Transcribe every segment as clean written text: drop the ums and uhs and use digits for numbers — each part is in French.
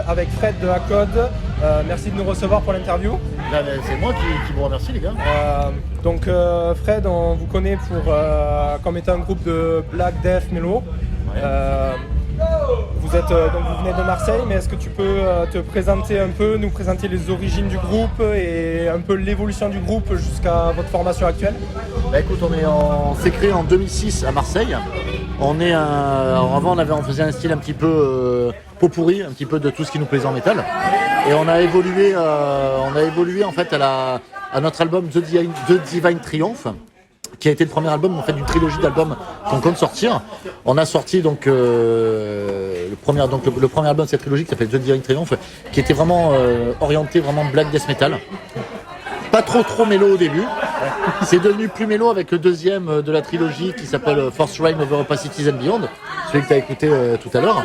avec Fred de Acode. Merci de nous recevoir pour l'interview. C'est moi qui vous remercie, les gars. Fred, on vous connaît comme étant un groupe de Black Death Mellow. Ouais. Vous venez de Marseille, mais est-ce que tu peux te présenter un peu, nous présenter les origines du groupe et un peu l'évolution du groupe jusqu'à votre formation actuelle? Écoute, on s'est créé en 2006 à Marseille. Avant, on faisait un style un petit peu pot-pourri, un petit peu de tout ce qui nous plaisait en métal. Et on a évolué en fait à notre album The Divine Triumph, qui a été le premier album en fait d'une trilogie d'albums qu'on compte sortir. On a sorti donc le premier album de cette trilogie qui s'appelle The Divine Triumph, qui était vraiment orienté vraiment black death metal. Pas trop mélo au début. C'est devenu plus mélo avec le deuxième de la trilogie qui s'appelle Force Reign Over Opacities and Beyond, celui que tu as écouté tout à l'heure.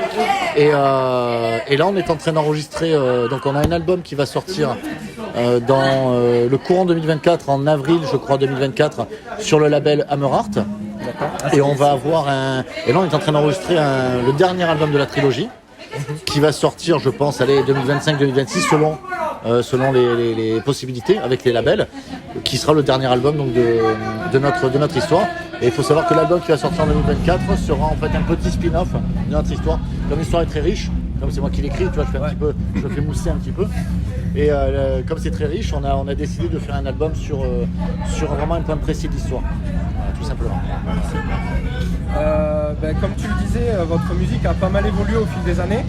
Et là on est en train d'enregistrer, donc on a un album qui va sortir dans le courant 2024, en avril je crois 2024, sur le label Hammerheart. Et on va avoir et là on est en train d'enregistrer le dernier album de la trilogie qui va sortir je pense 2025-2026 selon les possibilités avec les labels, qui sera le dernier album donc de notre histoire. Et il faut savoir que l'album qui va sortir en 2024 sera en fait un petit spin-off de notre histoire. Comme l'histoire est très riche, comme c'est moi qui l'écris, tu vois, je le fais mousser un petit peu. Et comme c'est très riche, on a décidé de faire un album sur vraiment un point précis de l'histoire, tout simplement. Comme tu le disais, votre musique a pas mal évolué au fil des années.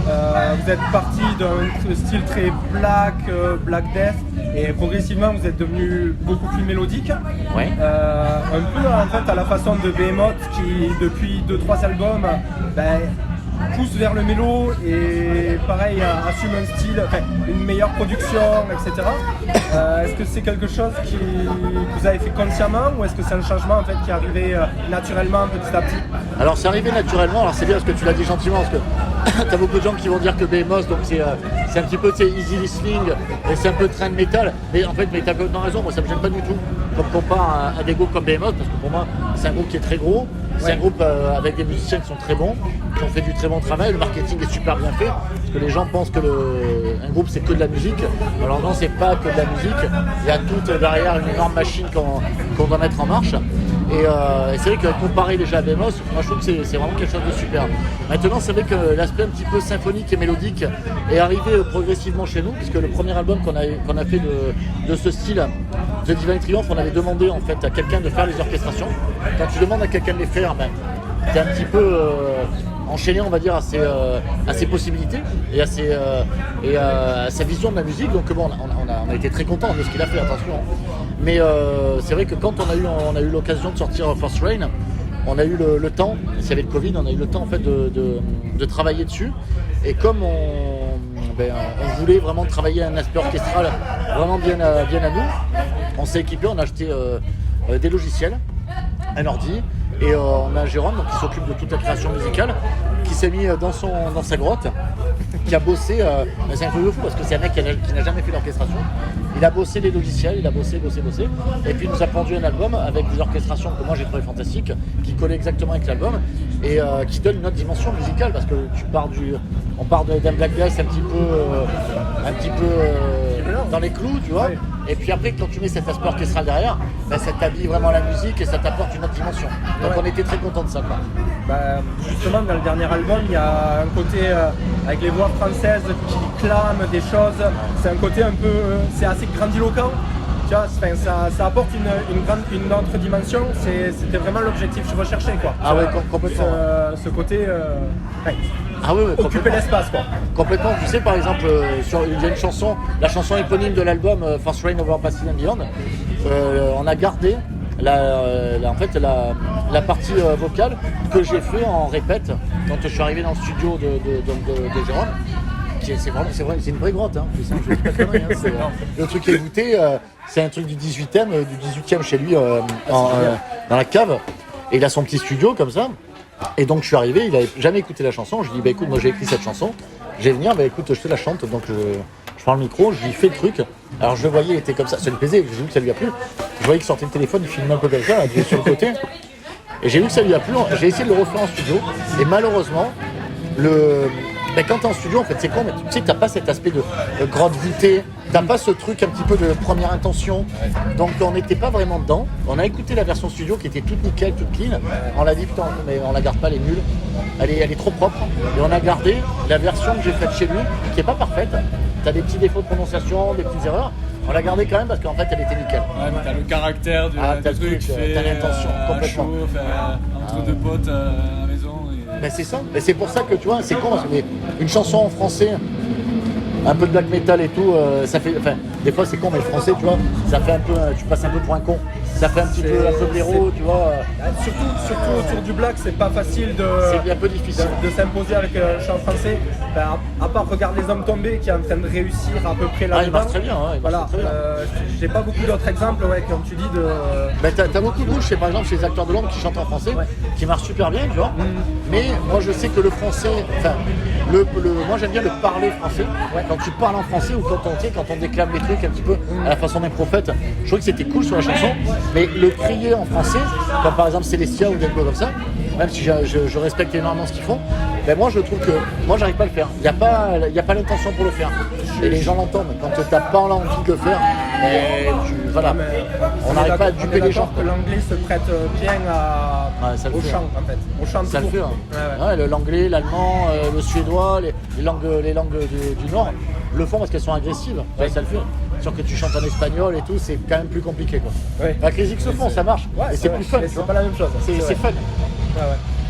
Vous êtes parti d'un style très black death, et progressivement vous êtes devenu beaucoup plus mélodique. Ouais. Un peu en fait à la façon de Behemoth qui depuis 2-3 albums pousse vers le mélo et pareil assume un style, une meilleure production, etc. Est-ce que c'est quelque chose que vous avez fait consciemment, ou est-ce que c'est un changement en fait qui est arrivé naturellement petit à petit? Alors c'est arrivé naturellement, alors c'est bien parce que tu l'as dit gentiment, parce que t'as beaucoup de gens qui vont dire que Behemoth donc c'est un petit peu easy listening et c'est un peu train de métal, mais en fait t'as complètement raison, moi ça me gêne pas du tout comme compare à des groupes comme Behemoth, parce que pour moi c'est un groupe qui est très gros. C'est un groupe avec des musiciens qui sont très bons, qui ont fait du très bon travail, le marketing est super bien fait, parce que les gens pensent que un groupe c'est que de la musique. Alors non, c'est pas que de la musique, il y a tout derrière une énorme machine qu'on doit mettre en marche. Et c'est vrai que comparé déjà à Behemoth, moi je trouve que c'est vraiment quelque chose de super. Maintenant c'est vrai que l'aspect un petit peu symphonique et mélodique est arrivé progressivement chez nous, puisque le premier album qu'on a fait de ce style, The Divine Triumph, on avait demandé en fait à quelqu'un de faire les orchestrations. Quand tu demandes à quelqu'un de les faire, t'es un petit peu enchaîné, on va dire, à ses possibilités et à sa vision de la musique. Donc bon, on a été très contents de ce qu'il a fait, attention. Mais c'est vrai que quand on a eu l'occasion de sortir Force Reign, on a eu le temps, s'il y avait le Covid, on a eu le temps en fait de travailler dessus. Et comme on voulait vraiment travailler un aspect orchestral vraiment bien à nous, on s'est équipé, on a acheté des logiciels, un ordi, et on a Jérôme donc, qui s'occupe de toute la création musicale, qui s'est mis dans sa grotte, qui a bossé, c'est un peu de fou parce que c'est un mec qui n'a jamais fait d'orchestration. Il a bossé les logiciels, il a bossé, et puis il nous a pondu un album avec des orchestrations que moi j'ai trouvé fantastiques, qui collaient exactement avec l'album, et qui donne une autre dimension musicale, parce que on part d'un black death un petit peu dans les clous, tu vois. Et puis après, quand tu mets cet aspect orchestral derrière, ça t'habille vraiment la musique et ça t'apporte une autre dimension. Donc on était très contents de ça, quoi. Justement, dans le dernier album, il y a un côté avec les voix françaises qui clament des choses. C'est un côté un peu, c'est assez grandiloquent. Tu vois, ça apporte une autre dimension. C'était vraiment l'objectif que je recherchais, quoi. Ah ouais, complètement. Ce côté, occuper l'espace, quoi. Complètement. Tu sais, par exemple, il y a une chanson, la chanson éponyme de l'album Force Reign Over Opacities and Beyond. On a gardé la partie vocale que j'ai fait en répète quand je suis arrivé dans le studio de Jérôme. C'est une vraie grotte, hein. Le truc qui est goûté, c'est un truc du 18e chez lui dans la cave, et il a son petit studio comme ça. Et donc je suis arrivé, il n'avait jamais écouté la chanson. Je lui dis écoute, moi j'ai écrit cette chanson, je vais venir, écoute, je te la chante. Donc je prends le micro, je lui fais le truc. Alors je le voyais, il était comme ça lui plaisait, j'ai vu que ça lui a plu. Je voyais qu'il sortait le téléphone, il filmait un peu comme ça, il est sur le côté. Et j'ai vu que ça lui a plu, j'ai essayé de le refaire en studio, et malheureusement, Mais quand t'es en studio, en fait, c'est con, mais tu sais que t'as pas cet aspect de grotte voûtée, t'as pas ce truc un petit peu de première intention. Donc on n'était pas vraiment dedans. On a écouté la version studio qui était toute nickel, toute clean. On l'a dit, putain, mais on la garde pas, elle est nulle. Elle est trop propre. Et on a gardé la version que j'ai faite chez lui, qui est pas parfaite. T'as des petits défauts de prononciation, des petites erreurs. On l'a gardé quand même parce qu'en fait elle était nickel. Ouais, mais t'as le caractère du truc, t'as l'intention complètement. Chaud, entre deux potes à la maison. Mais c'est ça, mais c'est pour ça que tu vois, c'est con parce que une chanson en français, un peu de black metal et tout, ça fait. Enfin, des fois c'est con, mais le français, tu vois, ça fait un peu. Tu passes un peu pour un con. Ça fait un petit peu de l'héros, tu vois. Surtout autour du black, c'est pas facile c'est un peu difficile de s'imposer avec un chant français. Ben, à part Regarde les hommes tombés qui est en train de réussir à peu près là-dedans. Il marche très bien, hein, voilà. J'ai pas beaucoup d'autres exemples, comme tu dis, de. Ben, t'as beaucoup de bouches, par exemple chez les acteurs de langue qui chantent en français, qui marchent super bien, tu vois. Mais moi je sais que le français, enfin, moi j'aime bien le parler français. Quand tu parles en français ou quand on déclame les trucs un petit peu à la façon d'un prophète, je trouvais que c'était cool sur la chanson. Mais le crier en français, comme par exemple Célestia ou des choses comme ça, même si je respecte énormément ce qu'ils font, ben moi je trouve que moi j'arrive pas à le faire. Il n'y a pas l'intention pour le faire. Et les gens l'entendent. Quand tu n'as pas envie de le faire, voilà. On n'arrive pas à duper les gens. Que l'anglais se prête bien au chant en fait. Au chant ça le fait. L'anglais, l'allemand, le suédois, les langues du Nord le font parce qu'elles sont agressives. Ouais, ça le fait. Sûr que tu chantes en espagnol et tout, c'est quand même plus compliqué quoi. Ouais. Avec les X se font, ça marche. Ouais, et c'est plus fun. C'est pas la même chose. C'est fun. Ouais.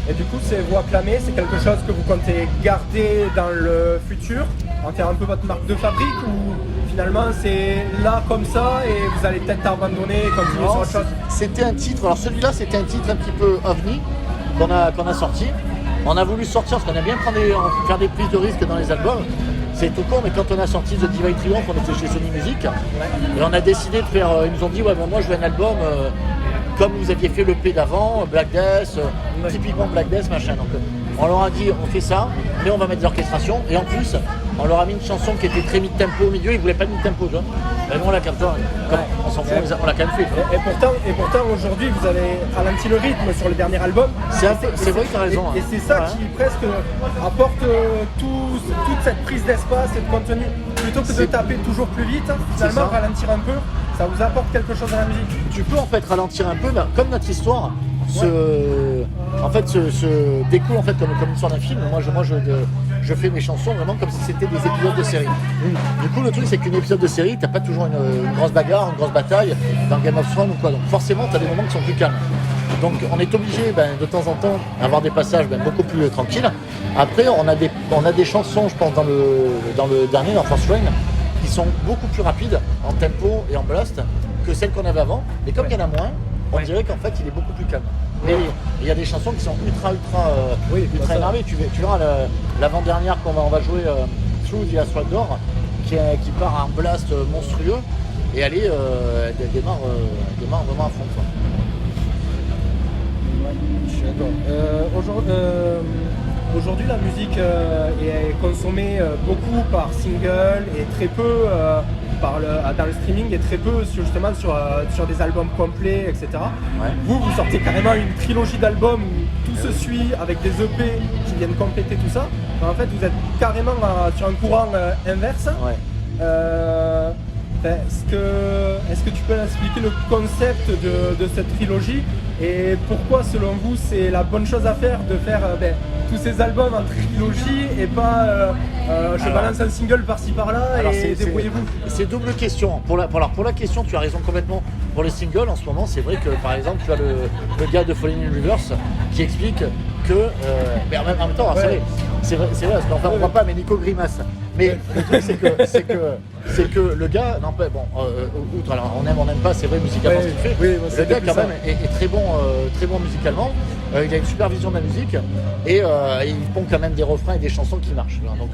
Et du coup, ces voix clamées, c'est quelque chose que vous comptez garder dans le futur, en faire un peu votre marque de fabrique, ou finalement c'est là comme ça et vous allez peut-être abandonner et continuer sur autre chose? C'était un titre, alors celui-là c'était un titre un petit peu ovni qu'on a sorti. On a voulu sortir parce qu'on aime bien faire des prises de risques dans les albums. C'est tout con, mais quand on a sorti The Divine Triomphe, on était chez Sony Music et on a décidé de faire. Ils nous ont dit, ouais, ben moi je veux un album comme vous aviez fait le P d'avant, Black Death, typiquement Black Death, machin. Donc on leur a dit, on fait ça, mais on va mettre des orchestrations et en plus, on leur a mis une chanson qui était très mid-tempo au milieu, ils voulaient pas de mid-tempo, tu vois. Ben nous on l'a capté, on s'en fout, on l'a quand même fait. Et pourtant aujourd'hui vous avez ralenti le rythme sur le dernier album. C'est vrai que tu as raison. Et c'est ça qui presque apporte toute cette prise d'espace et de contenu. Plutôt que de taper toujours plus vite, finalement ralentir un peu, ça vous apporte quelque chose dans la musique. Tu peux en fait ralentir un peu, comme notre histoire se découle en fait comme une histoire d'un film. Moi je fais mes chansons vraiment comme si c'était des épisodes de série. Du coup le truc c'est qu'une épisode de série, t'as pas toujours une grosse bagarre, une grosse bataille dans Game of Thrones ou quoi. Donc forcément t'as des moments qui sont plus calmes. Donc on est obligé de temps en temps d'avoir des passages beaucoup plus tranquilles. Après on a des chansons, je pense dans le dernier, dans First Rain, qui sont beaucoup plus rapides en tempo et en blast que celles qu'on avait avant. Mais comme il y en a moins, on dirait qu'en fait il est beaucoup plus calme. Mais il y a des chansons qui sont ultra énervées. Tu verras l'avant-dernière qu'on va jouer, Through the Astral Door, qui part en blast monstrueux et elle démarre vraiment à fond. Quoi. Je suis d'accord. Aujourd'hui, la musique est consommée beaucoup par single et très peu dans le streaming et très peu sur des albums complets, etc. Ouais. Vous sortez carrément une trilogie d'albums où tout se suit avec des EP qui viennent compléter tout ça. En fait, vous êtes carrément sur un courant inverse. Ouais. Est-ce que tu peux expliquer le concept de cette trilogie et pourquoi selon vous c'est la bonne chose à faire de faire tous ces albums en trilogie et pas balance un single par-ci par-là et débrouillez-vous? C'est double question. Pour la question, tu as raison complètement. Pour les singles, en ce moment, c'est vrai que par exemple, tu as le gars de Falling in Reverse qui explique que, mais en même temps, c'est vrai, parce qu'enfin on voit pas, mais Nico grimace. Mais le truc c'est que le gars, outre, alors on n'aime pas, c'est vrai musicalement ce qu'il fait. Le gars quand même est très bon musicalement. Il a une super vision de la musique et il pond quand même des refrains et des chansons qui marchent. Donc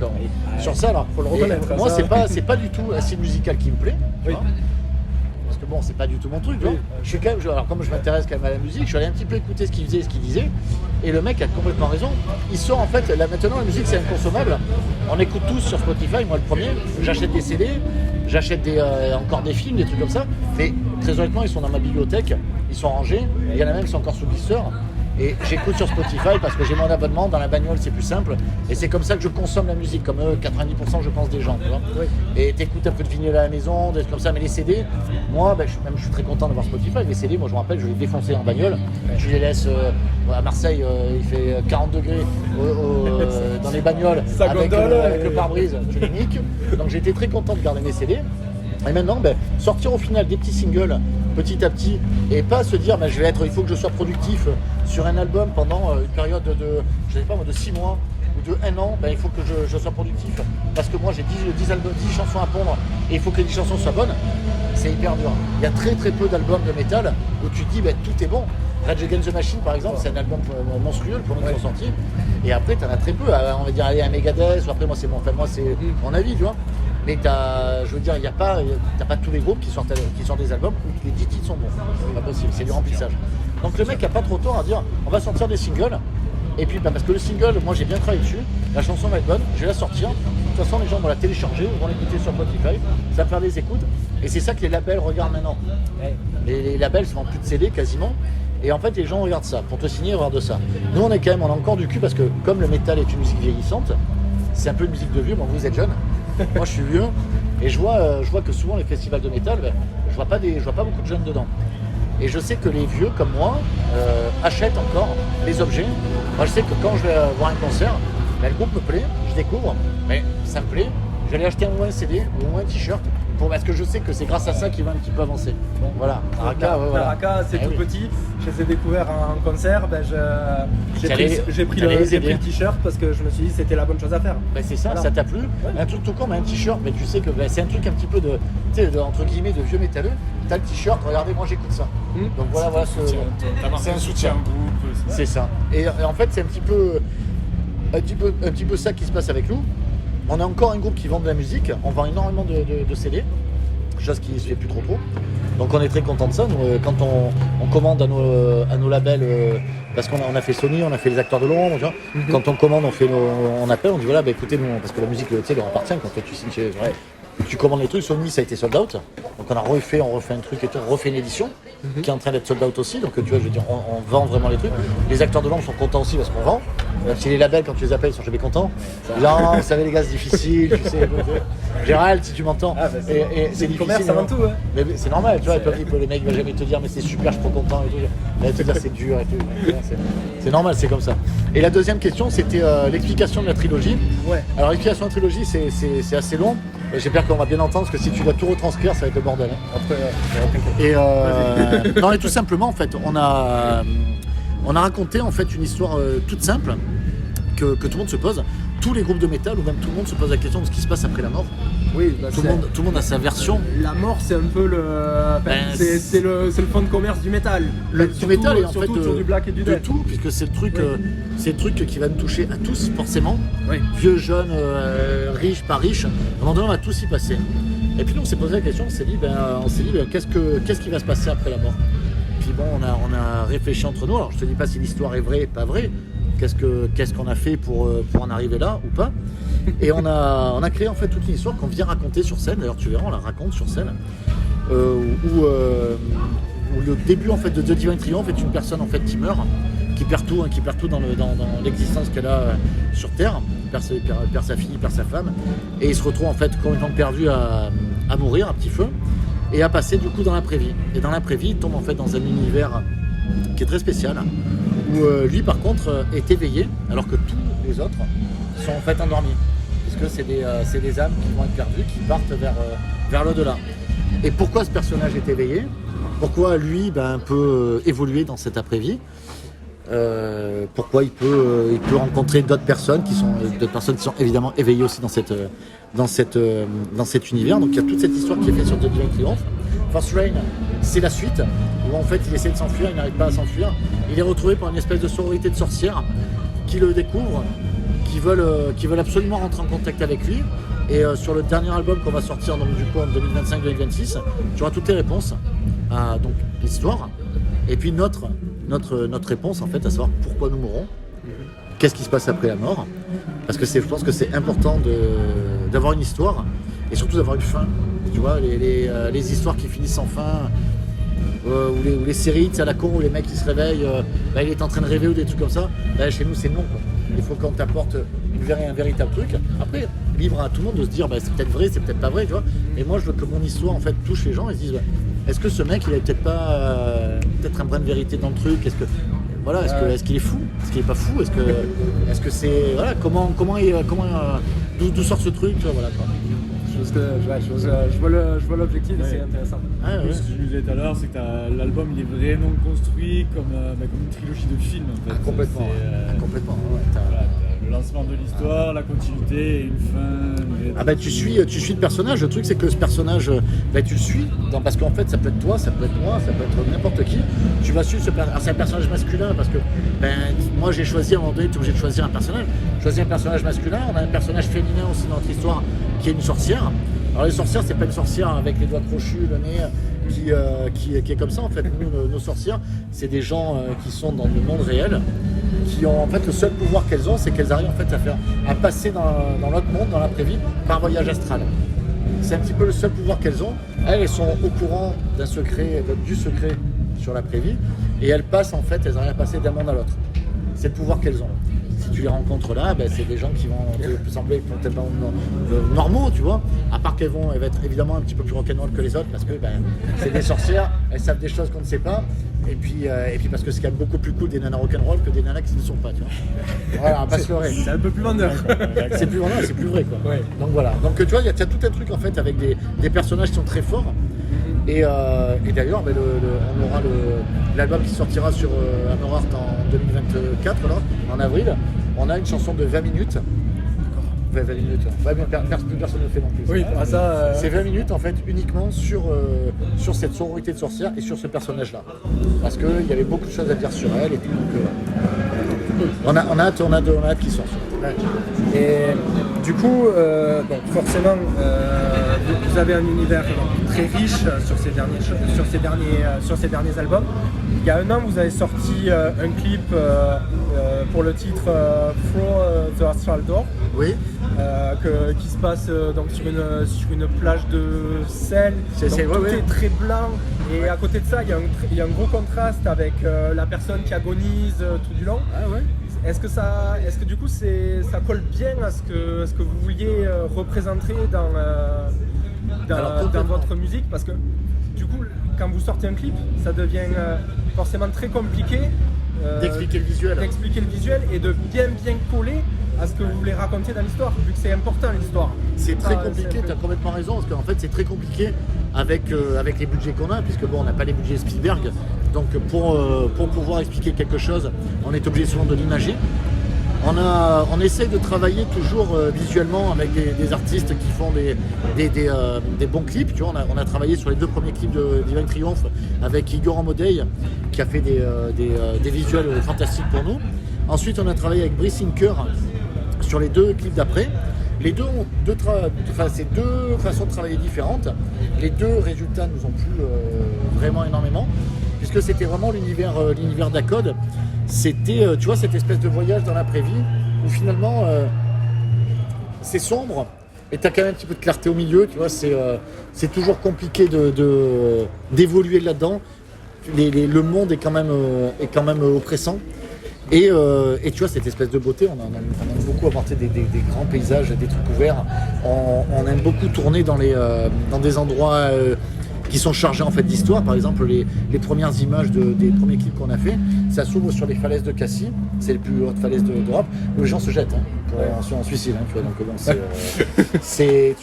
sur ça, alors, faut le reconnaître. Moi, c'est pas du tout un style musical qui me plaît. Parce que bon, c'est pas du tout mon truc. Je suis quand même, alors comme je m'intéresse quand même à la musique, je suis allé un petit peu écouter ce qu'il faisait et ce qu'il disait. Et le mec a complètement raison. Il sort en fait, là maintenant la musique c'est inconsommable. On écoute tous sur Spotify, moi le premier. J'achète des CD, j'achète encore des films, des trucs comme ça. Mais très honnêtement, ils sont dans ma bibliothèque, ils sont rangés. Il y en a même qui sont encore sous blister. Et j'écoute sur Spotify parce que j'ai mon abonnement, dans la bagnole c'est plus simple. Et c'est comme ça que je consomme la musique, comme 90% je pense des gens. Tu vois. Oui. Et t'écoutes un peu de vinyle à la maison, des trucs comme ça. Mais les CD, moi je suis très content d'avoir Spotify. Les CD, moi je me rappelle, je les défonçais en bagnole. Je les laisse à Marseille, il fait 40 degrés dans les bagnoles avec le pare-brise, tu les niques. Donc j'étais très content de garder mes CD. Et maintenant, sortir au final des petits singles petit à petit et pas se dire il faut que je sois productif sur un album pendant une période de 6 mois ou de 1 an, il faut que je sois productif parce que moi j'ai 10 chansons à pondre et il faut que les 10 chansons soient bonnes. C'est hyper dur. Il y a très très peu d'albums de métal où tu te dis tout est bon. Rage Against the Machine par exemple, c'est un album monstrueux, le premier qui sont sortis. Et après t'en as très peu, on va dire aller à Megadeth, ou après moi c'est mon avis, tu vois. Mais t'as pas tous les groupes qui sortent des albums où les 10 titres sont bons. C'est pas possible, c'est du remplissage. Donc le mec a pas trop tort à dire on va sortir des singles. Et puis parce que le single, moi j'ai bien travaillé dessus, la chanson va être bonne, je vais la sortir. De toute façon les gens vont la télécharger, vont l'écouter sur Spotify, ça va faire des écoutes. Et c'est ça que les labels regardent maintenant. Les labels se vendent plus de CD quasiment. Et en fait les gens regardent ça, pour te signer, ils regardent ça. Nous on a encore du cul parce que comme le métal est une musique vieillissante, c'est un peu une musique de vieux, bon vous êtes jeunes. Moi je suis vieux et je vois que souvent les festivals de métal, je vois pas beaucoup de jeunes dedans. Et je sais que les vieux comme moi achètent encore les objets. Moi je sais que quand je vais voir un concert, le groupe me plaît, je découvre, mais ça me plaît, je vais aller acheter un CD ou un t-shirt parce que je sais que c'est grâce à ça qu'il va un petit peu avancer. Bon, voilà. Naraka, c'est tout petit. Je les ai découverts en concert. J'ai pris le t-shirt parce que je me suis dit que c'était la bonne chose à faire. C'est ça, ça t'a plu. Un truc tout con, un t-shirt, mais tu sais que c'est un truc un petit peu entre guillemets de vieux métalleux. T'as le t-shirt, regardez, moi j'écoute ça. Donc voilà, c'est un soutien. C'est ça. Et en fait, c'est un petit peu ça qui se passe avec nous. On a encore un groupe qui vend de la musique, on vend énormément de CD, chose qui se fait plus trop. Donc on est très content de ça. Nous, quand on commande à nos labels, parce qu'on a fait Sony, on a fait les Acteurs de l'Ombre, quand on commande, on appelle, on dit voilà, écoutez, nous, parce que la musique leur appartient, quand tu signes chez tu commandes les trucs, Sony ça a été sold out, donc on refait un truc et tout, on refait une édition qui est en train d'être sold out aussi, donc tu vois, je veux dire, on vend vraiment les trucs. Les Acteurs de l'Ombre sont contents aussi parce qu'on vend, même si les labels quand tu les appelles ils sont jamais contents. Non, vous savez les gars, c'est difficile, tu sais. Gérald, si tu m'entends, et c'est difficile commerce avant tout, mais c'est normal, tu vois, les mecs vont jamais te dire mais c'est super, je suis trop content et tout, ils vont te dire c'est dur et tout, c'est normal, c'est comme ça. Et la deuxième question c'était l'explication de la trilogie. Alors l'explication de la trilogie c'est assez long. J'espère qu'on va bien entendre, parce que si tu dois tout retranscrire, ça va être le bordel. Non, et tout simplement, en fait, on a raconté en fait une histoire toute simple que tout le monde se pose. Tous les groupes de métal, ou même tout le monde se pose la question de ce qui se passe après la mort. Oui, tout le monde a sa version. La mort, c'est un peu c'est le fond de commerce du métal. Du métal et en fait sur du black et du death. De tout, puisque c'est le truc qui va nous toucher à tous forcément. Oui. Vieux, jeunes, riches, pas riches. À un moment donné, on va tous y passer. Et puis nous, on s'est posé la question, on s'est dit qu'est-ce qui va se passer après la mort. Puis bon, on a réfléchi entre nous. Alors je te dis pas si l'histoire est vraie, pas vraie. Qu'est-ce qu'on a fait pour en arriver là ou pas. Et on a créé en fait toute une histoire qu'on vient raconter sur scène. D'ailleurs tu verras, on la raconte sur scène où le début en fait de The Divine Triumph est une personne en fait qui meurt, qui perd tout dans l'existence qu'elle a sur Terre, perd sa fille, perd sa femme, et il se retrouve en fait complètement perdu à mourir à petit feu et à passer du coup dans l'après-vie. Et dans l'après-vie il tombe en fait dans un univers qui est très spécial, où lui par contre est éveillé alors que tous les autres sont en fait endormis, parce que c'est des âmes qui vont être perdues, qui partent vers l'au-delà. Et pourquoi ce personnage est éveillé? Pourquoi lui peut évoluer dans cette après-vie? Pourquoi il peut rencontrer d'autres personnes qui sont évidemment éveillées aussi dans cet univers. Donc il y a toute cette histoire qui est faite sur The Divine Triumph. First Rain, c'est la suite, où en fait il essaie de s'enfuir, il n'arrive pas à s'enfuir. Il est retrouvé par une espèce de sororité de sorcières qui le découvrent, qui veulent absolument rentrer en contact avec lui. Et sur le dernier album qu'on va sortir donc, du coup, en 2025-2026, tu auras toutes les réponses à donc, l'histoire. Et puis notre réponse en fait, à savoir pourquoi nous mourons, qu'est-ce qui se passe après la mort. Parce que je pense que c'est important d'avoir une histoire et surtout d'avoir une fin. Tu vois, les histoires qui finissent sans fin, ou les séries à la con où les mecs qui se réveillent, il est en train de rêver ou des trucs comme ça. Chez nous c'est non quoi. Il faut qu'on t'apporte un véritable truc. Après, libre à tout le monde de se dire c'est peut-être vrai, c'est peut-être pas vrai, tu vois. Et moi je veux que mon histoire en fait touche les gens et se disent est-ce que ce mec il a peut-être pas peut-être un brin de vérité dans le truc, est-ce qu'il est fou, est-ce qu'il est pas fou, est-ce que c'est voilà comment d'où sort ce truc, tu vois, voilà quoi. Je vois l'objectif et c'est intéressant. Ce que je disais tout à l'heure, c'est que l'album il est vraiment construit comme une trilogie de films en fait. Complètement. Complètement. Le lancement de l'histoire, la continuité et une fin. Tu suis le personnage. Le truc c'est que ce personnage, tu le suis parce qu'en fait ça peut être toi, ça peut être moi, ça peut être n'importe qui. Tu vas suivre ce personnage. Alors c'est un personnage masculin parce que moi j'ai choisi à un moment donné, tu es obligé de choisir un personnage. Choisir un personnage masculin. On a un personnage féminin aussi dans notre histoire qui est une sorcière. Alors les sorcières, c'est pas une sorcière avec les doigts crochus, le nez, qui est comme ça en fait. Nous, nos sorcières, c'est des gens qui sont dans le monde réel, qui ont en fait le seul pouvoir qu'elles ont, c'est qu'elles arrivent en fait à passer dans l'autre monde, dans l'après-vie, par voyage astral. C'est un petit peu le seul pouvoir qu'elles ont. Elles sont au courant du secret sur l'après-vie, et elles passent en fait, elles arrivent à passer d'un monde à l'autre. C'est le pouvoir qu'elles ont. Si tu les rencontres là, c'est des gens qui vont te sembler complètement normaux, tu vois. À part qu'elles vont être évidemment un petit peu plus rock'n'roll que les autres parce que c'est des sorcières, elles savent des choses qu'on ne sait pas. Et puis parce que c'est quand même beaucoup plus cool des nanas rock'n'roll que des nanas qui ne sont pas, tu vois. Voilà, on va se leurrer. C'est un peu plus vendeur. C'est plus vendeur, c'est plus vrai quoi. Ouais. Donc voilà. Donc tu vois, il y a tout un truc en fait avec des personnages qui sont très forts. Et d'ailleurs, on aura l'album qui sortira sur Hammerheart en 2024, là, en avril. On a une chanson de 20 minutes. 20 minutes. Plus personne ne le fait non plus. Oui, c'est 20 minutes en fait uniquement sur cette sororité de sorcières et sur ce personnage-là. Parce qu'il y avait beaucoup de choses à dire sur elle et tout. Donc, on a hâte qu'il sorte. Ouais. Et du coup, forcément, vous avez un univers très riche sur ces derniers albums. Il y a un an, vous avez sorti un clip pour le titre Through the Astral Door. Oui. Qui se passe donc sur une plage de sel. Tout est très blanc. Et à côté de ça, il y a un gros contraste avec la personne qui agonise tout du long. Ah ouais. Est-ce que du coup ça colle bien à ce que vous vouliez représenter dans votre musique? Parce que du coup, quand vous sortez un clip, ça devient forcément très compliqué d'expliquer le visuel et de bien coller à ce que vous voulez raconter dans l'histoire, vu que c'est important l'histoire. C'est très compliqué, tu as complètement raison, parce qu'en fait c'est très compliqué avec les budgets qu'on a, puisque on n'a pas les budgets Spielberg, donc pour pouvoir expliquer quelque chose, on est obligé souvent de l'imager. On essaye de travailler toujours visuellement avec des artistes qui font des bons clips. Tu vois, on a travaillé sur les 2 premiers clips de Divine Triomphe avec Igor Amodei, qui a fait des visuels fantastiques pour nous. Ensuite, on a travaillé avec Brice Inker sur les 2 clips d'après. Les deux ont c'est 2 façons de travailler différentes. Les 2 résultats nous ont plu vraiment énormément, puisque c'était vraiment l'univers d'Acode. C'était, tu vois, cette espèce de voyage dans l'après-vie où finalement c'est sombre et tu as quand même un petit peu de clarté au milieu, tu vois, c'est toujours compliqué d'évoluer là-dedans. Le monde est quand même oppressant. Et tu vois, cette espèce de beauté, on aime beaucoup apporter des grands paysages, des trucs ouverts. On aime beaucoup tourner dans des endroits qui sont chargés en fait d'histoire. Par exemple, les premières images des premiers clips qu'on a fait, ça s'ouvre sur les falaises de Cassis, c'est les plus hautes falaises d'Europe, où les gens se jettent en suicide. Tu vois, donc bon, tu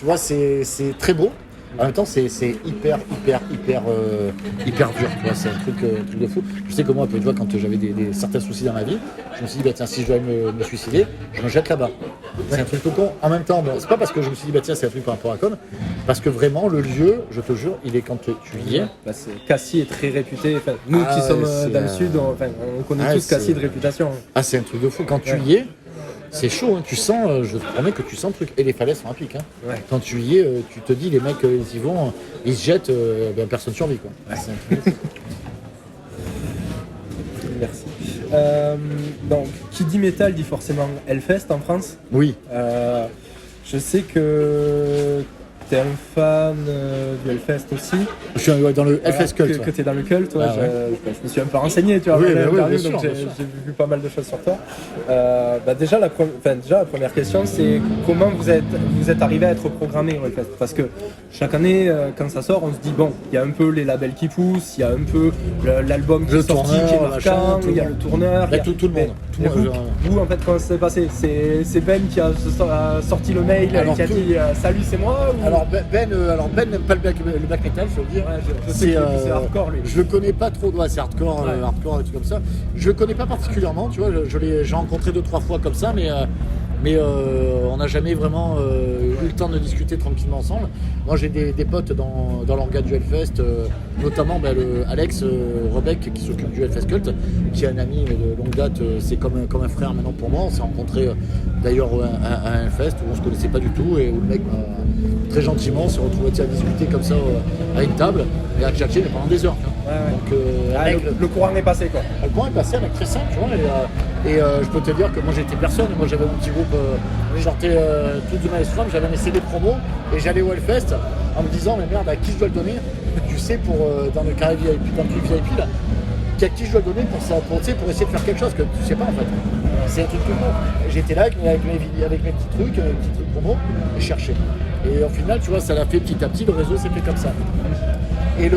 vois, c'est très beau. En même temps, c'est hyper dur, tu vois, c'est un truc de fou. Je sais que moi, tu vois, quand j'avais certains soucis dans ma vie, je me suis dit, tiens, si je dois me suicider, je me jette là-bas. C'est un truc tout con. En même temps, bon, c'est pas parce que je me suis dit, tiens, c'est un truc par rapport à Con, parce que vraiment, le lieu, je te jure, il est quand tu y es. Cassis est très réputé. Enfin, nous qui sommes dans le sud, on connaît tous Cassis de réputation. Ah, c'est un truc de fou. Quand tu y es, c'est chaud, hein. Tu sens, je te promets que tu sens le truc. Et les falaises sont à pic. Hein. Ouais. Quand tu y es, tu te dis, les mecs, ils y vont, ils se jettent, personne survit. Quoi. Ouais. C'est un truc. Merci. Donc, qui dit métal dit forcément Hellfest en France. Oui. Je sais que t'es un fan du Hellfest aussi. Je suis dans le Hellfest Cult. Que t'es dans le culte, ouais, Ah ouais. je me suis un peu renseigné, tu vois, Oui, avant bah oui, l'interview, bien donc sûr, j'ai bien sûr. vu pas mal de choses sur toi. Déjà, la première question, c'est comment vous êtes arrivé à être programmé au Hellfest? Parce que chaque année, quand ça sort, on se dit, bon, il y a un peu les labels qui poussent, il y a un peu l'album qui est sorti, tourneur, qui est machin, marquant, tout il y a le le monde. tourneur. Là, il y a- tout le monde. Tout le monde, vous, en fait, comment ça s'est passé? C'est Ben qui a sorti le mail Alors, qui a dit salut, c'est moi ou... Alors Ben n'aime pas le black metal, je veux dire. Ouais, je sais que c'est hardcore, lui. Je le connais pas trop, ouais, c'est hardcore, Ouais. hardcore et tout comme ça. Je le connais pas particulièrement, tu vois. J'ai rencontré 2-3 fois comme ça, mais on n'a jamais vraiment eu le temps de discuter tranquillement ensemble. Moi, j'ai des potes dans l'organe du Hellfest, notamment le Alex Rebec qui s'occupe du Hellfest Cult, qui est un ami de longue date. C'est comme un frère maintenant pour moi. On s'est rencontrés d'ailleurs à un Hellfest où on se connaissait pas du tout et où le mec très gentiment s'est retrouvé à discuter comme ça à une table et à tchatcher pendant des heures. Ouais, ouais. Donc, un mec, le courant est passé, quoi. le coin est passé, un mec très simple, tu vois, et je peux te dire que moi j'étais personne, moi j'avais mon petit groupe, je sortais tout du Maelstrom, j'avais mes CD promo, et j'allais au Hellfest en me disant, mais merde, à qui je dois le donner? Tu sais, dans le carré VIP, dans le truc VIP là, à qui je dois le donner pour essayer de faire quelque chose que tu sais pas en fait. C'est un truc tout court. J'étais là avec mes petits trucs promo, et je cherchais. Et au final, tu vois, ça l'a fait petit à petit, le réseau s'est fait comme ça. Et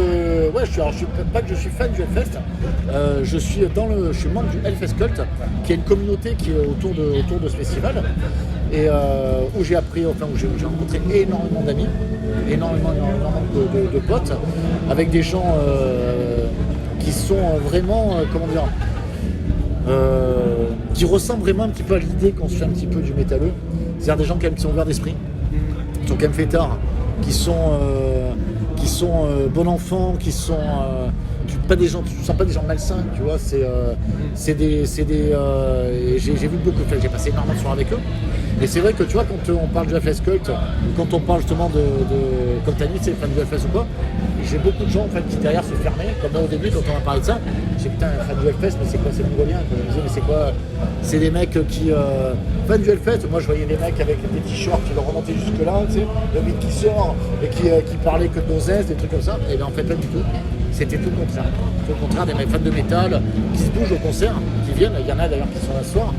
pas que je suis fan du Hellfest, je suis membre du Hellfest Cult, qui est une communauté qui est autour de ce festival, et où j'ai rencontré énormément d'amis, énormément de potes, avec des gens qui sont vraiment, qui ressemblent vraiment un petit peu à l'idée qu'on se fait un petit peu du métalleux, c'est-à-dire des gens qui sont ouverts d'esprit, qui sont quand même fêtards, qui sont bon enfants, qui sont tu sens pas des gens malsains, tu vois, j'ai vu beaucoup, j'ai passé énormément de soirées avec eux, et c'est vrai que tu vois, quand on parle du Hellfest Cult, quand on parle justement comme t'as dit, c'est fan du Hellfest ou quoi, j'ai beaucoup de gens en fait qui derrière se fermaient, comme moi au début quand on a parlé de ça, j'ai dit putain, fan du Hellfest, mais c'est quoi, c'est mongolien, quoi. Je me disais, mais c'est quoi, c'est des mecs qui fan du Hellfest, moi je voyais des mecs avec des t-shirts qui leur remontaient jusque là, tu sais, le mec qui sort et qui parlait que de gonzesses, des trucs comme ça, et bien en fait pas du tout. C'était tout le contraire. Tout le contraire, des mecs fans de métal qui se bougent au concert, qui viennent, il y en a d'ailleurs qui sont là ce soir,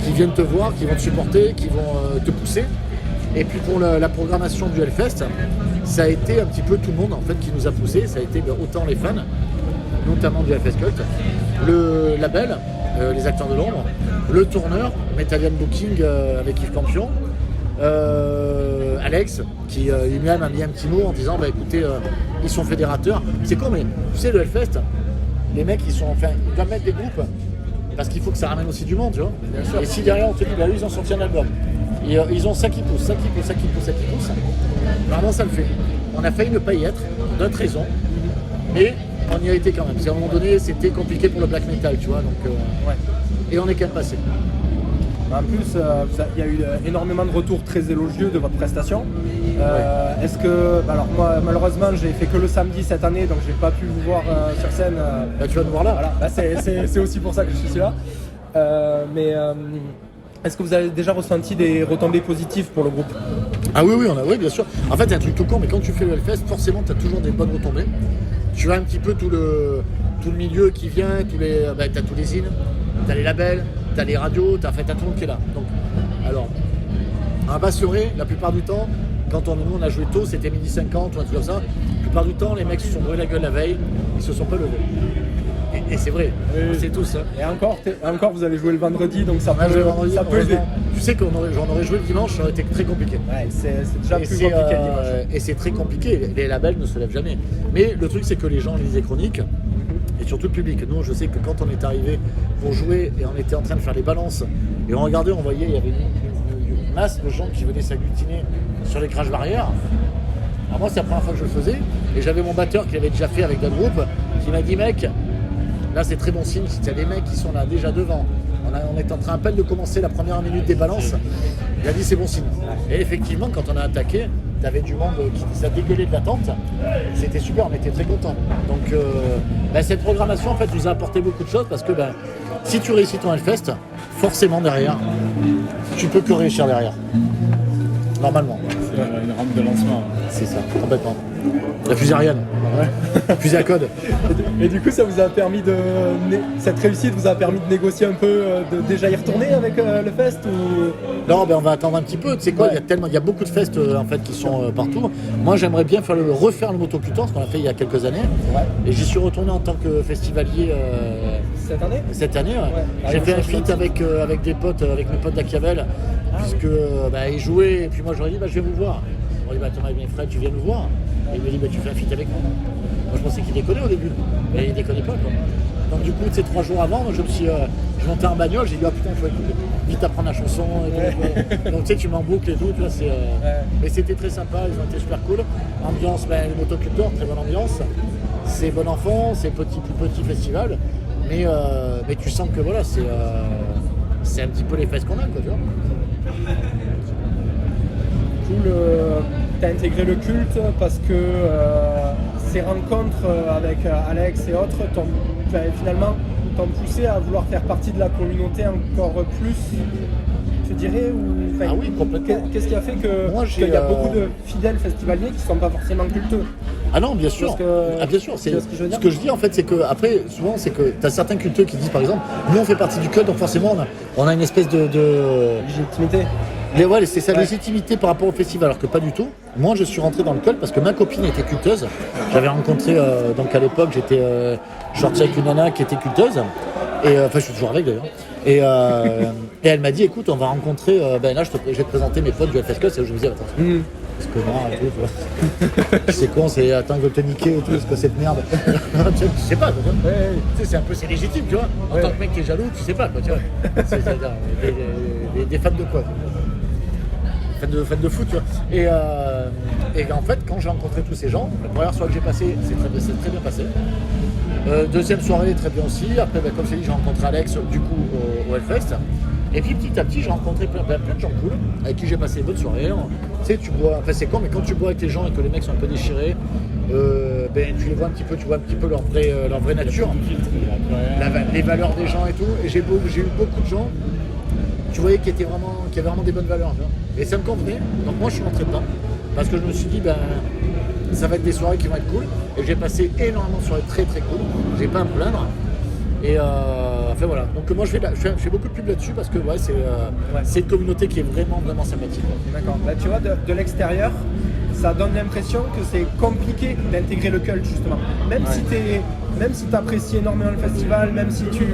qui viennent te voir, qui vont te supporter, qui vont te pousser. Et puis pour la programmation du Hellfest, ça a été un petit peu tout le monde en fait qui nous a poussé. Ça a été autant les fans, notamment du Hellfest Cult, le label, les acteurs de l'ombre, le tourneur, Metallian Booking avec Yves Campion, Alex, qui lui-même a mis un petit mot en disant écoutez, ils sont fédérateurs. C'est con, mais tu sais, le Hellfest, les mecs ils doivent mettre des groupes parce qu'il faut que ça ramène aussi du monde, tu vois. Et si derrière on te dit eux ils ont sorti un album, et, ils ont ça qui pousse, vraiment ça le fait. On a failli ne pas y être, pour d'autres raisons, mais on y a été quand même. Parce qu'à un moment donné c'était compliqué pour le black metal, tu vois, donc Ouais. et on est quand même passé. En plus, il y a eu énormément de retours très élogieux de votre prestation. Est-ce que, alors moi malheureusement j'ai fait que le samedi cette année, donc j'ai pas pu vous voir sur scène. Là tu vas nous voir là. Voilà, c'est aussi pour ça que je suis là. Est-ce que vous avez déjà ressenti des retombées positives pour le groupe? Ah oui, oui, bien sûr. En fait, c'est un truc tout con, mais quand tu fais le Hellfest, forcément, tu as toujours des bonnes retombées. Tu as un petit peu tout le milieu qui vient, t'as tous les zines, t'as les labels, t'as les radios, t'as tout le monde qui est là. Donc, alors, à Basseré, la plupart du temps, quand nous on a joué tôt, c'était 12h50 ou un truc comme ça, la plupart du temps, les mecs se sont brûlés la gueule la veille, ils se sont pas levés. Et c'est vrai, Oui. c'est tout ça. Et encore vous allez jouer le vendredi, donc ça peut aider. Tu sais j'en aurais joué le dimanche, ça aurait été très compliqué. Ouais, c'est déjà Et plus c'est, compliqué le dimanche. et c'est très compliqué, les labels ne se lèvent jamais. Mais le truc c'est que les gens lisaient Chroniques, et surtout le public. Nous je sais que quand on est arrivé pour jouer et on était en train de faire les balances, et on regardait, on voyait, il y avait une masse de gens qui venaient s'agglutiner sur les crash barrières. Alors moi c'est la première fois que je le faisais, et j'avais mon batteur qui l'avait déjà fait avec d'autres groupes, qui m'a dit mec, là c'est très bon signe, il y a des mecs qui sont là déjà devant. On est en train à peine de commencer la première minute des balances. Il a dit c'est bon signe. Et effectivement, quand on a attaqué, t'avais du monde qui s'est dégueulé de l'attente. C'était super, on était très contents. Donc cette programmation en fait nous a apporté beaucoup de choses parce que si tu réussis ton Hellfest, forcément derrière, tu peux que réussir derrière. Normalement. c'est une rampe de lancement. C'est ça, complètement. La fusée Ariane. Ouais. Fusée à code. Et du coup, ça vous a permis cette réussite vous a permis de négocier un peu, de déjà y retourner avec le fest ou... Non, on va attendre un petit peu. Tu sais quoi, Ouais. il y a beaucoup de fests en fait qui sont partout. Moi, j'aimerais bien refaire le Motocultor, ce qu'on a fait il y a quelques années. Ouais. Et j'y suis retourné en tant que festivalier Cette année? cette année. Ouais. Ouais. J'ai Ah, fait un ça, feat avec des potes, avec mes potes d'Achiavel, puisque ils jouaient. Et puis moi, je leur ai dit, je vais vous voir. On m'a dit, Thomas, bien Fred, tu viens nous voir. Et il m'a dit, tu fais un feat avec moi. Moi, je pensais qu'il déconnait au début, mais il déconnait pas, quoi. Donc du coup, 3 jours avant, je montais en bagnole, j'ai dit, putain, il faut vite apprendre la chanson. Et tout. Donc tu m'en boucles et tout, tu vois, mais c'était très sympa, ils ont été super cool. Ambiance, le Motocultor, très bonne ambiance. C'est bon enfant, c'est plus petit festival, mais tu sens que voilà, c'est un petit peu les fesses qu'on a, quoi, tu vois. Tu as intégré le culte parce que ces rencontres avec Alex et autres finalement t'ont poussé à vouloir faire partie de la communauté encore plus, je dirais, ou Ah oui, complètement. Qu'est-ce qui a fait Moi, qu'il y a beaucoup de fidèles festivaliers qui ne sont pas forcément culteux? Ah non, bien sûr. Bien sûr. Tu vois ce que je veux dire? Ce que je dis en fait, c'est que après, souvent, c'est que tu as certains culteux qui disent, par exemple, nous on fait partie du cult, donc forcément on a une espèce de Légitimité. c'est sa légitimité par rapport au festival, alors que pas du tout. Moi, je suis rentré dans le cult parce que ma copine était culteuse. J'avais rencontré, donc à l'époque, j'étais sorti avec une nana qui était culteuse. Et je suis toujours avec d'ailleurs. Et elle m'a dit, écoute, on va rencontrer. Là, je vais te présenter mes potes du FS Cult. Et je me disais, attends. Parce que moi, et tout, tu vois. C'est con, c'est attends, ils veulent te niquer et tout, c'est quoi cette merde? Tu sais pas, tu vois. Tu sais, c'est légitime, tu vois. En tant que mec qui est jaloux, tu sais pas, quoi, tu vois. Des fans de quoi? Fan de foot, tu vois. Et en fait, quand j'ai rencontré tous ces gens, la première soirée que j'ai passée, c'est très bien passé. Deuxième soirée, très bien aussi. Après, comme je t'ai dit, j'ai rencontré Alex, du coup, au Hellfest. Et puis petit à petit, j'ai rencontré plein de gens cool avec qui j'ai passé une bonne soirée. Tu sais, tu bois, enfin c'est con, mais quand tu bois avec les gens et que les mecs sont un peu déchirés, tu les vois un petit peu, tu vois un petit peu leur vraie nature, les valeurs des gens et tout. Et j'ai eu beaucoup de gens, tu voyais qui avaient vraiment des bonnes valeurs, tu vois. Et ça me convenait. Donc moi, je suis rentré dedans parce que je me suis dit, ça va être des soirées qui vont être cool. Et j'ai passé énormément de soirées très très cool. J'ai pas à me plaindre. Et enfin voilà, donc moi je fais beaucoup de pub là-dessus parce que c'est une communauté qui est vraiment sympathique. D'accord, tu vois, de l'extérieur, ça donne l'impression que c'est compliqué d'intégrer le cult justement. Même si tu apprécies énormément le festival, même si tu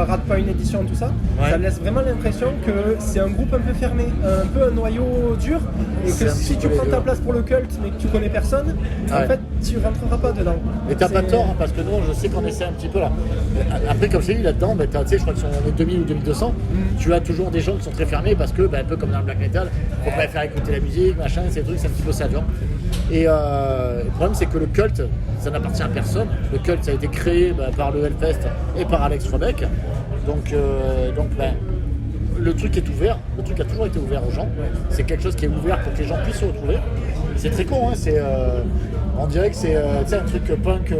rates pas une édition, tout ça, ça laisse vraiment l'impression que c'est un groupe un peu fermé, un peu un noyau dur, et que si tu prends ta place pour le cult mais que tu connais personne, en fait tu rentreras pas dedans. Mais t'as pas tort, hein, parce que nous je sais qu'on essaie un petit peu là. Après comme je t'ai dit là-dedans, tu sais, je crois qu'ils sont en 2000 ou 2200, tu as toujours des gens qui sont très fermés parce que un peu comme dans le black metal, faut pas faire écouter la musique, machin, ces trucs, c'est un petit peu ça, tu vois. Et le problème c'est que le culte, ça n'appartient à personne. Le culte ça a été créé par le Hellfest et par Alex Frebeck. Donc le truc est ouvert, le truc a toujours été ouvert aux gens. C'est quelque chose qui est ouvert pour que les gens puissent se retrouver. C'est très con, hein, on dirait que c'est un truc punk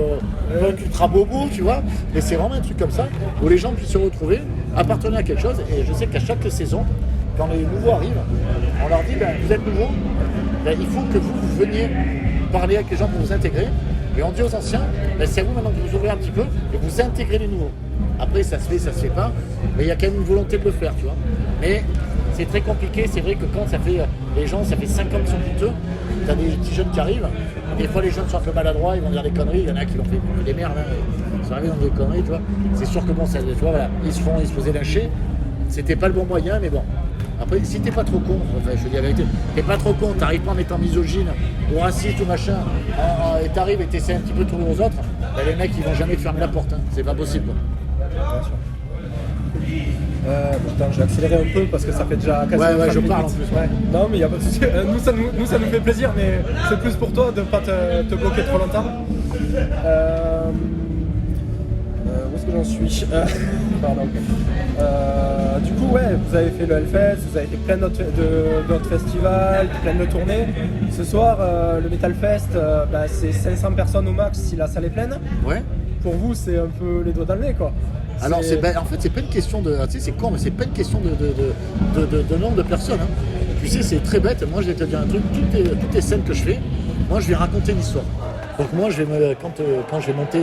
ultra bobo, tu vois, mais c'est vraiment un truc comme ça où les gens puissent se retrouver, appartenir à quelque chose. Et je sais qu'à chaque saison, quand les nouveaux arrivent, on leur dit vous êtes nouveaux, il faut que vous veniez parler avec les gens pour vous intégrer. Et on dit aux anciens, c'est à vous maintenant de vous ouvrir un petit peu et vous intégrer les nouveaux. Après ça se fait pas, mais il y a quand même une volonté de le faire, tu vois. Mais c'est très compliqué, c'est vrai que quand ça fait 5 ans qu'ils sont douteux, t'as des petits jeunes qui arrivent, des fois les jeunes sont un peu maladroits, ils vont dire des conneries, il y en a qui l'ont fait des merdes, hein, ils sont arrivés dans des conneries, tu vois. C'est sûr que ça, tu vois, voilà, ils se faisaient lâcher, c'était pas le bon moyen, mais bon. Après, si t'es pas trop con, enfin je te dis la vérité, t'es pas trop con, t'arrives pas en étant misogyne ou raciste ou machin, et t'arrives et t'essaies un petit peu de tourner aux autres, les mecs ils vont jamais te fermer la porte, hein. C'est pas possible. Bien sûr. Putain, je vais accélérer un peu parce que ça fait déjà quasiment 5 minutes. Je parle en plus. Non, mais il n'y a pas de souci. Nous, ça nous fait plaisir, mais c'est plus pour toi de ne pas te bloquer trop longtemps. Où est-ce que j'en suis? Pardon. Du coup, vous avez fait le Hellfest, vous avez fait plein d'autres festivals, plein de tournées. Ce soir, le Metal Fest, c'est 500 personnes au max si la salle est pleine. Ouais. Pour vous, c'est un peu les doigts dans le nez, quoi. Alors, en fait, c'est pas une question de. Tu sais, c'est con, mais c'est pas une question de nombre de personnes. Hein. Tu sais, c'est très bête. Moi, je vais te dire un truc. Toutes les scènes que je fais, moi, je vais raconter une histoire. Donc moi, quand je vais monter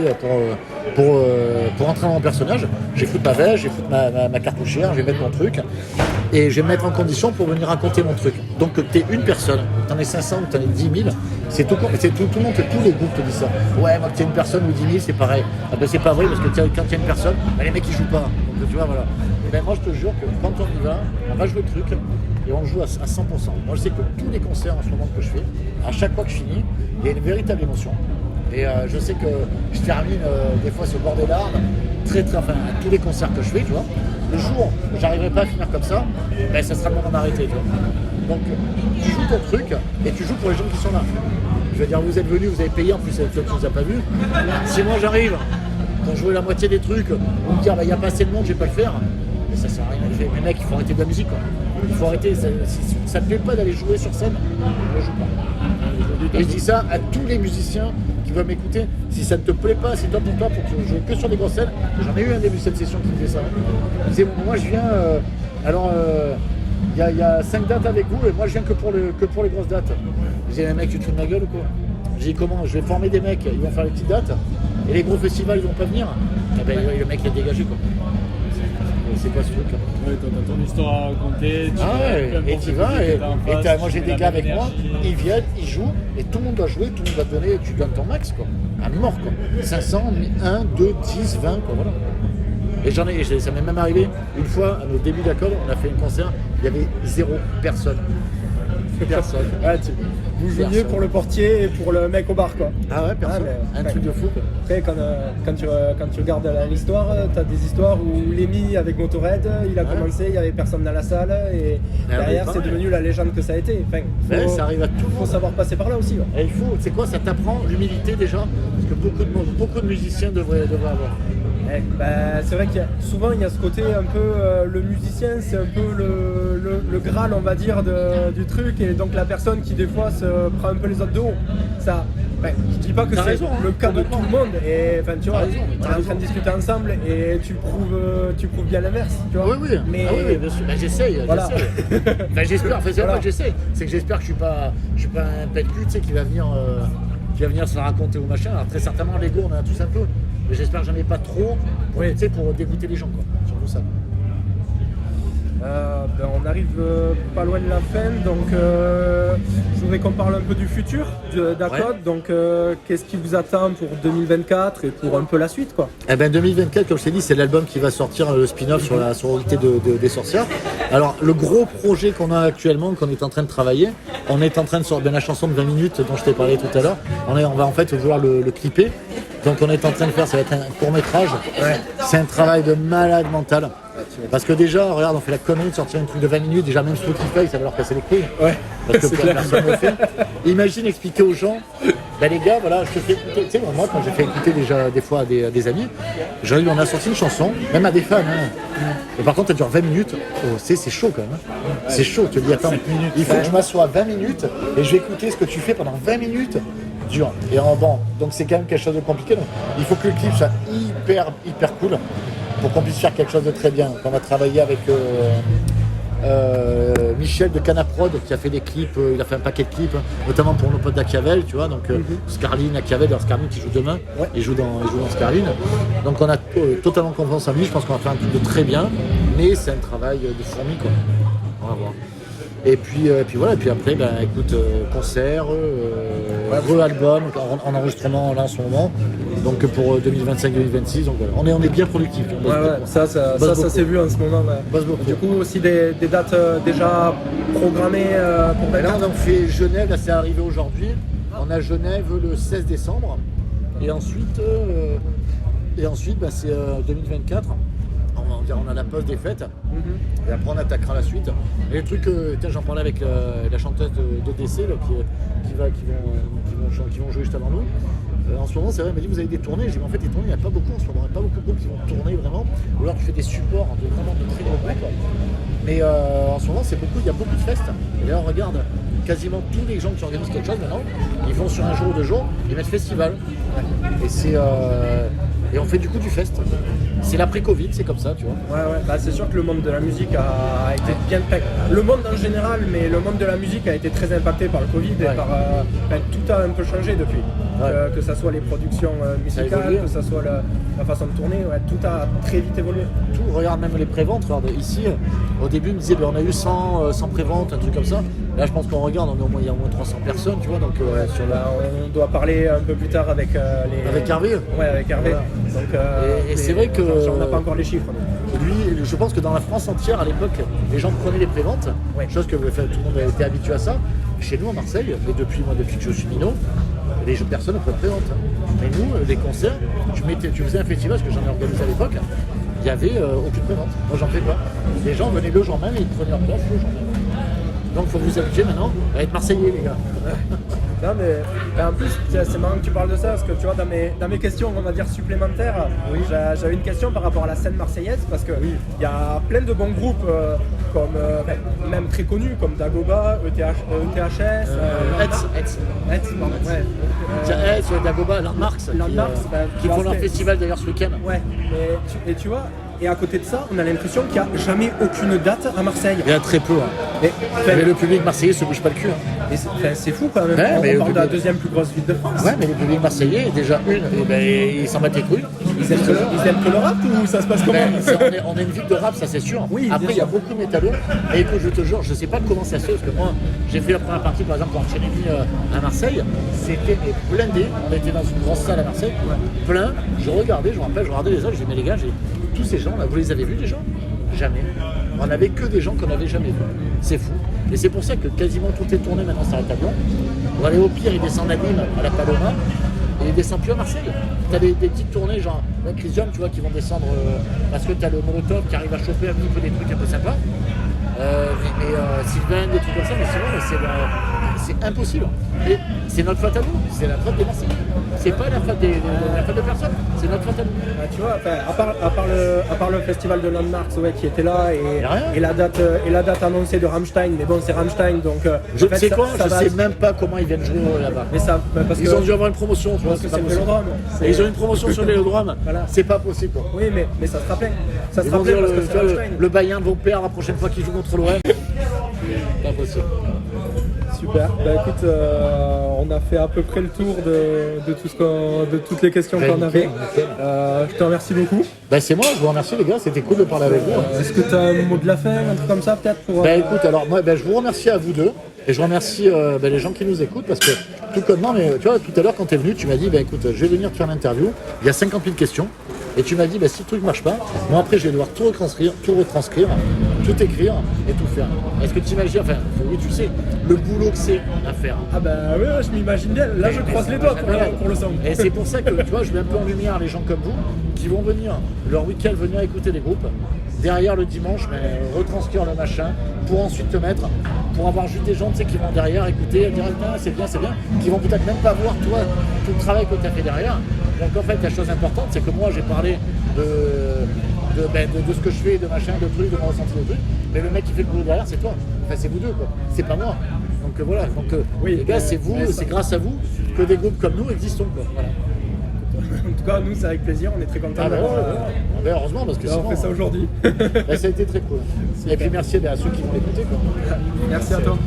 pour entrer dans mon personnage, je vais foutre ma veste, je vais foutre ma cartouchière, je vais mettre mon truc et je vais me mettre en condition pour venir raconter mon truc. Donc que tu es une personne, tu en es 500 ou tu en es 10 000, c'est tout le monde, tous les groupes te disent ça. Ouais, moi que tu es une personne ou 10 000, c'est pareil. Ah ben c'est pas vrai parce que quand tu es une personne, ben, les mecs ils jouent pas. Donc tu vois, voilà. Et ben moi je te jure que quand on y va, on va jouer le truc et on joue à 100%. Moi je sais que tous les concerts en ce moment que je fais, à chaque fois que je finis, il y a une véritable émotion. Et je sais que je termine des fois sur le bord des larmes, enfin, à tous les concerts que je fais, tu vois. Le jour où j'arriverai pas à finir comme ça, ben, ça sera le moment d'arrêter, tu vois. Donc tu joues ton truc et tu joues pour les gens qui sont là. Je veux dire, vous êtes venus, vous avez payé, en plus tu ne nous as pas vu. Si moi j'arrive, quand je joue la moitié des trucs, on me dit il n'y a pas assez de monde, je vais pas le faire. Mais ça sert à rien. Les mecs, il faut arrêter de la musique, quoi. Il faut arrêter, si ça ne te plaît pas d'aller jouer sur scène, ne joue pas. Et je dis ça à tous les musiciens qui veulent m'écouter. Si ça ne te plaît pas, c'est toi pour toi, pour que tu joues que sur des grosses scènes. J'en ai eu un début de cette session qui me disait ça. Il disait, moi je viens, il y a 5 dates avec vous et moi je viens que pour les grosses dates. Je disais, mec, tu te fous de ma gueule ou quoi? Je dis, comment? Je vais former des mecs, ils vont faire les petites dates et les gros festivals ils vont pas venir. Et ben, le mec il est dégagé, quoi. C'est quoi ce truc? Ouais, quand t'as ton histoire à raconter, tu vas et moi j'ai des gars avec moi, ils viennent, ils jouent et tout le monde doit jouer, tout le monde va te donner, tu donnes ton max, quoi, à mort, quoi. 500, 1, 2, 10, 20, quoi, voilà. Et ça m'est même arrivé une fois à nos débuts d'accord, on a fait un concert, il y avait 0 personne. Personne. Ouais, vous jouiez pour le portier et pour le mec au bar, quoi. Ah ouais, personne. Un truc de fou, quoi. Après, quand tu regardes l'histoire, t'as des histoires où Lemmy avec Motorhead, il a commencé, il y avait personne dans la salle et derrière c'est devenu la légende que ça a été. Enfin, ça arrive à tout le monde. Faut savoir passer par là aussi. Ouais. Et il faut, c'est quoi, ça t'apprend l'humilité déjà, parce que beaucoup de musiciens devraient avoir. C'est vrai qu'il souvent il y a ce côté un peu le musicien, c'est un peu le Graal, on va dire, du truc, et donc la personne qui des fois se prend un peu les autres de haut. Ça, je dis pas que c'est le cas de tout le monde, et enfin tu vois, on est en train de discuter ensemble et tu prouves bien l'inverse, tu vois. Oui. Mais bien sûr. J'essaye. Voilà. J'espère. Enfin, c'est pas que j'essaye, c'est que j'espère que je suis pas un pet cul, tu sais, qui va venir se la raconter ou machin. Alors très certainement l'ego on en a tous un peu. Mais j'espère que j'en ai pas trop pour dégoûter les gens, quoi. Surtout ça. On arrive pas loin de la fin, donc je voudrais qu'on parle un peu du futur d'Acode. Ouais. Donc qu'est-ce qui vous attend pour 2024 et pour un peu la suite, quoi? 2024, comme je t'ai dit, c'est l'album qui va sortir, le spin-off sur la sororité des sorcières. Alors le gros projet qu'on a actuellement, qu'on est en train de travailler, on est en train de sortir la chanson de 20 minutes dont je t'ai parlé tout à l'heure. On va en fait vouloir le clipper. Donc on est en train de faire, ça va être un court-métrage. Ouais. C'est un travail de malade mental. Parce que déjà, regarde, on fait la connerie de sortir un truc de 20 minutes, déjà même Spotify, ça va leur casser les couilles. Ouais. Parce que personne ne le fait. Imagine expliquer aux gens, les gars, voilà, je te fais écouter. Tu sais, moi, quand j'ai fait écouter déjà des fois à des amis, on a sorti une chanson, même à des fans. Et par contre, ça dure 20 minutes. C'est chaud quand même. C'est chaud. Tu te dis, attends, il faut que je m'assoie 20 minutes et je vais écouter ce que tu fais pendant 20 minutes. Dur. Et donc c'est quand même quelque chose de compliqué. Donc, il faut que le clip soit hyper cool pour qu'on puisse faire quelque chose de très bien. Donc, on va travailler avec Michel de Canaprod qui a fait des clips, il a fait un paquet de clips, notamment pour nos potes d'Achiavel, tu vois. Donc Scarline, Achiavel, Scarline qui joue demain, il joue dans Scarline. Donc on a totalement confiance en lui, je pense qu'on va faire un truc de très bien, mais c'est un travail de fourmi, quoi. On va voir. Et puis voilà, et puis après, écoute, concert, album en enregistrement là en ce moment, donc pour 2025-2026, donc voilà, on est bien productif. Ça s'est vu en ce moment. Du coup, aussi des dates déjà programmées pour là, on a fait Genève, là c'est arrivé aujourd'hui. On a Genève le 16 décembre, et ensuite c'est 2024. On a la pause des fêtes, et après on attaquera la suite. Et les trucs, j'en parlais avec la chanteuse d'ODC qui vont jouer juste avant nous. En ce moment, c'est vrai, elle m'a dit vous avez des tournées. J'ai dit, mais en fait, les tournées, il n'y a pas beaucoup en ce moment. Il n'y a pas beaucoup de groupes qui vont tourner vraiment. Ou alors tu fais des supports de très gros groupes. Mais en ce moment, il y a beaucoup de festes. Et là, on regarde quasiment tous les gens qui organisent quelque chose maintenant. Ils vont sur un jour ou 2 jours, ils mettent festival. Et et on fait du coup du fest. C'est l'après-Covid, c'est comme ça, tu vois. Ouais, bah, c'est sûr que le monde de la musique a été bien... Le monde en général, mais le monde de la musique a été très impacté par le Covid et par... tout a un peu changé depuis. Que ça soit les productions musicales, que ça soit la façon de tourner, tout a très vite évolué. Tout, regarde même les préventes, regarde ici, au début, ils me disaient, on a eu 100 préventes, un truc comme ça. Là, je pense qu'on regarde, il y a au moins 300 personnes, tu vois. Donc, on doit parler un peu plus tard avec Avec Hervé. Ouais, avec Hervé. Voilà. Donc, et c'est vrai que... On n'a pas encore les chiffres. Lui, je pense que dans la France entière, à l'époque, les gens prenaient les préventes, chose que tout le monde a été habitué à ça. Chez nous, à Marseille, et depuis que je suis minot, personne ne prenait de prévente. Mais nous, les concerts, tu faisais un festival, parce que j'en ai organisé à l'époque, il n'y avait aucune prévente. Moi, j'en fais pas. Les gens venaient le jour même et ils prenaient leur place le jour même. Donc il faut vous habituer maintenant à être Marseillais, les gars. Non mais en plus c'est marrant que tu parles de ça parce que tu vois dans mes questions on va dire supplémentaires, j'avais une question par rapport à la scène marseillaise parce que il y a plein de bons groupes comme même très connus comme Dagoba, ETHS, Dagoba, Landmarks qui font leur festival d'ailleurs ce week-end. Ouais, et tu vois, et à côté de ça, on a l'impression qu'il n'y a jamais aucune date à Marseille. Il y a très peu. Mais le public marseillais se bouge pas le cul. Et c'est fou quand même. On parle de la deuxième plus grosse ville de France. Ouais, mais le public marseillais est déjà ils s'en battent les couilles. Ils aiment que le rap ou ça se passe comment? On est une ville de rap, ça c'est sûr. Oui, après, il y a beaucoup de métallos. Et écoute, je te jure, je sais pas comment ça se fait, parce que moi, j'ai fait la première partie, par exemple, en Chénémy à Marseille. C'était blindé. On était dans une grosse salle à Marseille, plein. Je regardais les autres, je disais, mais les gars, tous ces gens là, vous les avez vus déjà? Jamais. On n'avait que des gens qu'on n'avait jamais vus. C'est fou. Et c'est pour ça que quasiment tout est tourné maintenant s'arrête à Lyon. On va aller au pire, ils descendent à Nîmes, à la Paloma, et ils descendent plus à Marseille. T'as des petites tournées, genre Crisium, tu vois, qui vont descendre parce que t'as le Molotov qui arrive à choper un petit peu des trucs un peu sympas. Sylvain, des trucs comme ça, mais sinon, c'est impossible. Et c'est notre faute à nous, c'est la faute des Marseillais. C'est pas la faute de personne, c'est notre faute à nous. Tu vois, à part le festival de Landmarks qui était là et la date annoncée de Rammstein, mais bon, c'est Rammstein donc. Je sais même pas comment ils viennent jouer là-bas. Mais ça, ils ont dû avoir une promotion, tu vois, c'est pas possible. Et ils ont une promotion sur le Vélodrome, c'est pas possible. Quoi. Oui, mais ça sera plein. Ça sera plein parce que c'est Rammstein. Le Bayern vont perdre la prochaine fois qu'ils jouent contre l'OM. Pas possible. Super. Bah écoute, on a fait à peu près le tour de toutes les questions qu'on avait. Je te remercie beaucoup. Bah c'est moi, je vous remercie les gars, c'était cool de parler avec vous. Est-ce que tu as un mot de la fin, un truc comme ça peut-être pour... Bah écoute, alors moi je vous remercie à vous deux et je remercie les gens qui nous écoutent parce que tout comme non mais tu vois tout à l'heure quand tu es venu tu m'as dit écoute je vais venir te faire l'interview, il y a 50 000 questions et tu m'as dit si le truc marche pas, moi après je vais devoir tout retranscrire, tout écrire et tout faire. Est-ce que tu imagines, enfin oui tu sais, le boulot que c'est à faire. Ah bah oui, je m'imagine bien, là je croise les doigts pour le son. Et c'est pour ça que tu vois je mets un peu en lumière les gens comme vous qui vont venir leur week-end venir écouter les groupes, derrière le dimanche retranscrire le machin pour ensuite te mettre, pour avoir juste des gens qui vont derrière écouter, dire c'est bien, qui vont peut-être même pas voir toi tout le travail que tu as fait derrière. Donc en fait la chose importante c'est que moi j'ai parlé de ce que je fais, de machin, de trucs, de mon ressenti de trucs, mais le mec qui fait le boulot derrière c'est toi, enfin c'est vous deux quoi, c'est pas moi. Donc voilà, les gars c'est vous, c'est grâce à vous que des groupes comme nous existent quoi. Voilà. En tout cas, nous, c'est avec plaisir, on est très contents. Heureusement, parce que sinon, on fait ça aujourd'hui. Ça a été très cool. Et puis merci à ceux qui vont l'écouter. Merci à toi.